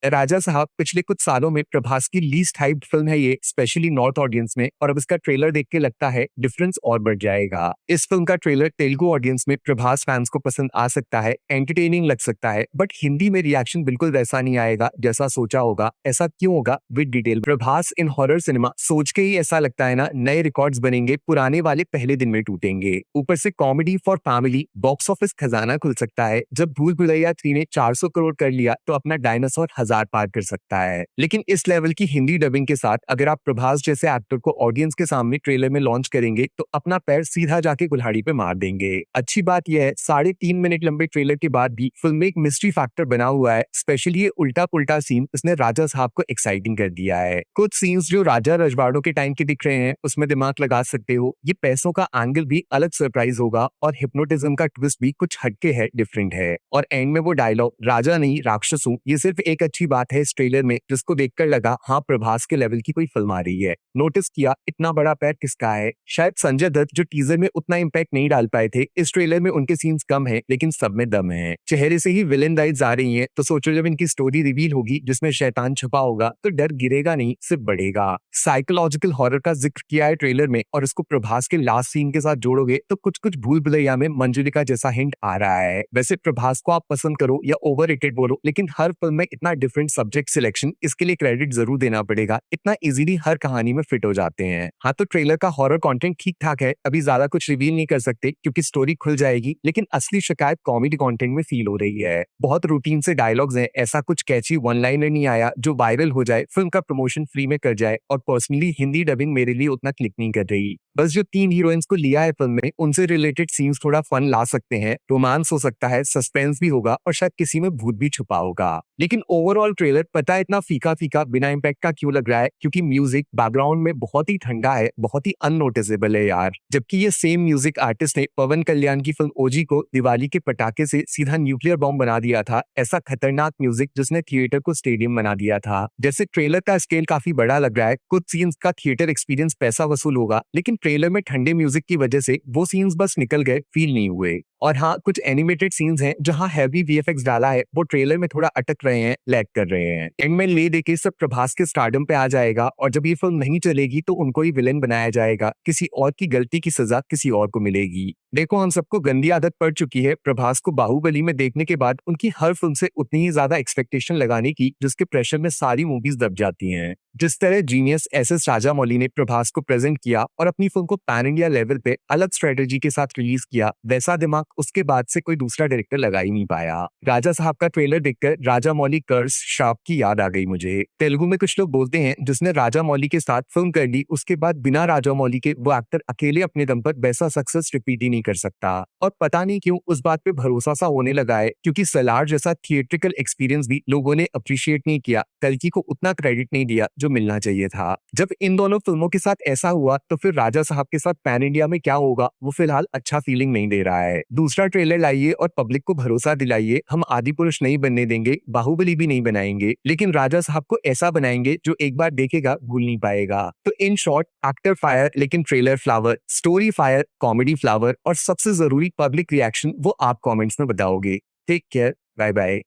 राजा साहब पिछले कुछ सालों में प्रभास की लीस्ट हाइप्ड फिल्म है ये, स्पेशली नॉर्थ ऑडियंस में, और अब इसका ट्रेलर देख के लगता है डिफरेंस और बढ़ जाएगा। इस फिल्म का ट्रेलर तेलुगु ऑडियंस में प्रभास फैंस को पसंद आ सकता है, एंटरटेनिंग लग सकता है, बट हिंदी में रिएक्शन बिल्कुल वैसा नहीं आएगा जैसा सोचा होगा। ऐसा क्यों होगा? With detail. Prabhas in horror cinema सोच के ही ऐसा लगता है ना, नए रिकॉर्ड्स बनेंगे, पुराने वाले पहले दिन में टूटेंगे। ऊपर से comedy for family, box office खजाना खुल सकता है। जब भूल भुलैया 3 ने 400 करोड़ कर लिया तो अपना डायनासोर 1000 पार कर सकता है। लेकिन इस लेवल की हिंदी डबिंग के साथ अगर आप प्रभास जैसे एक्टर को ऑडियंस के सामने ट्रेलर में लॉन्च करेंगे तो अपना पैर सीधा जाके कुल्हाड़ी पे मार देंगे। अच्छी बात यह है, 3.5 मिनट लंबे ट्रेलर के बाद भी फिल्म में एक मिस्ट्री फैक्टर बना हुआ है। स्पेशली ये उल्टा पुल्टा सीन उसने राजा साहब को एक्साइटिंग कर दिया है। कुछ सीन्स जो राजा रजवाड़ों के टाइम के दिख रहे हैं उसमें दिमाग लगा सकते हो। ये पैसों का एंगल भी अलग सरप्राइज होगा और हिप्नोटिज्म का ट्विस्ट भी कुछ हटके है, डिफरेंट है। और एंड में वो डायलॉग राजा नहीं राक्षस हूं, ये सिर्फ एक अच्छी बात है इस ट्रेलर में, जिसको देखकर लगा हाँ प्रभास के लेवल की कोई फिल्म आ रही है। नोटिस किया इतना बड़ा पैर किसका है? शायद संजय दत्त, जो टीजर में उतना इम्पैक्ट नहीं डाल पाए थे। इस ट्रेलर में उनके सीन्स कम है लेकिन सब में दम है। चेहरे से ही विलेन वाइब्स आ रही हैं, तो सोचो जब इनकी स्टोरी रिवील होगी जिसमें शैतान छुपा होगा तो डर गिरेगा नहीं, सिर्फ बढ़ेगा। साइकोलॉजिकल हॉरर का जिक्र किया है ट्रेलर में और इसको प्रभास के लास्ट सीन के साथ जोड़ोगे तो कुछ कुछ भूल भुलैया में मंजुलिका जैसा हिंट आ रहा है। वैसे प्रभास को आप पसंद करो या ओवररेटेड बोलो, लेकिन हर फिल्म में इतना डिफरेंट सब्जेक्ट सिलेक्शन, इसके लिए क्रेडिट जरूर देना पड़ेगा। इतना इजीली हर कहानी में फिट हो जाते हैं। हाँ, तो ट्रेलर का हॉरर कंटेंट ठीक ठाक है, अभी ज्यादा कुछ रिवील नहीं कर सकते क्योंकि स्टोरी खुल जाएगी, लेकिन असली शिकायत कॉमेडी कंटेंट में फील हो रही है। बहुत रूटीन से डायलॉग्स हैं, ऐसा कुछ कैची वन लाइनर नहीं आया जो वायरल हो जाए, फिल्म का प्रमोशन फ्री में कर जाए। और पर्सनली हिंदी डबिंग मेरे लिए उतना क्लिक नहीं कर रही। बस जो 3 हीरोइंस को लिया है फिल्म में, उनसे रिलेटेड सीन्स थोड़ा फन ला सकते हैं, रोमांस हो सकता है, सस्पेंस भी होगा और शायद किसी में भूत भी छुपा होगा। लेकिन ओवरऑल ट्रेलर पता है इतना फीका फीका बिना इम्पैक्ट का क्यों लग रहा है? क्योंकि म्यूजिक बैकग्राउंड में बहुत ही ठंडा है, बहुत ही अननोटिसेबल है यार। जबकि ये सेम म्यूजिक आर्टिस्ट ने पवन कल्याण की फिल्म ओजी को दिवाली के पटाखे से सीधा न्यूक्लियर बॉम्ब बना दिया था। ऐसा खतरनाक म्यूजिक जिसने थिएटर को स्टेडियम बना दिया था। जैसे ट्रेलर का स्केल काफी बड़ा लग रहा है, कुछ सीन्स का थिएटर एक्सपीरियंस पैसा वसूल होगा, लेकिन ट्रेलर में ठंडे म्यूजिक की वजह से वो सीन्स बस निकल गए, फील नहीं हुए। और हाँ, कुछ एनिमेटेड सीन्स हैं जहां हैवी वीएफएक्स डाला है, वो ट्रेलर में थोड़ा अटक रहे हैं, लैग कर रहे हैं। एंड में ले देके सब प्रभास के स्टारडम पे आ जाएगा और जब ये फिल्म नहीं चलेगी तो उनको ही विलेन बनाया जाएगा। किसी और की गलती की सजा किसी और को मिलेगी। देखो, हम सबको गंदी आदत पड़ चुकी है प्रभास को बाहुबली में देखने के बाद उनकी हर फिल्म से उतनी ही ज्यादा एक्सपेक्टेशन लगाने की, जिसके प्रेशर में सारी मूवीज दब जाती हैं। जिस तरह जीनियस एसएस राजामौली ने प्रभास को प्रेजेंट किया और अपनी फिल्म को पैन इंडिया लेवल पे अलग स्ट्रेटेजी के साथ रिलीज किया, वैसा दिमाग उसके बाद से कोई दूसरा डायरेक्टर लगा ही नहीं पाया। राजा साहब का ट्रेलर देखकर राजामौली कर्स शाप की याद आ गई मुझे। तेलुगु में कुछ लोग बोलते हैं जिसने राजामौली के साथ फिल्म कर ली, उसके बाद बिना राजामौली के वो एक्टर अकेले अपने दम पर वैसा सक्सेस रिपीट ही नहीं कर सकता। और पता नहीं क्यों उस बात पे भरोसा सा होने लगा है, क्योंकि सलार जैसा थिएट्रिकल एक्सपीरियंस भी लोगों ने अप्रिशिएट नहीं किया, कल्कि को उतना क्रेडिट नहीं दिया जो मिलना चाहिए था। जब इन दोनों फिल्मों के साथ ऐसा हुआ तो फिर राजा साहब के साथ पैन इंडिया में क्या होगा, वो फिलहाल अच्छा फीलिंग नहीं दे रहा है। दूसरा ट्रेलर लाइए और पब्लिक को भरोसा दिलाइए, हम आदि पुरुष नहीं बनने देंगे, बाहुबली भी नहीं बनाएंगे, लेकिन राजा साहब को ऐसा बनाएंगे जो एक बार देखेगा भूल नहीं पाएगा। तो इन शॉर्ट, एक्टर फायर लेकिन trailer flower, story fire, comedy flower और सबसे जरूरी पब्लिक रिएक्शन, वो आप कमेंट्स में बताओगे। Take care, bye bye.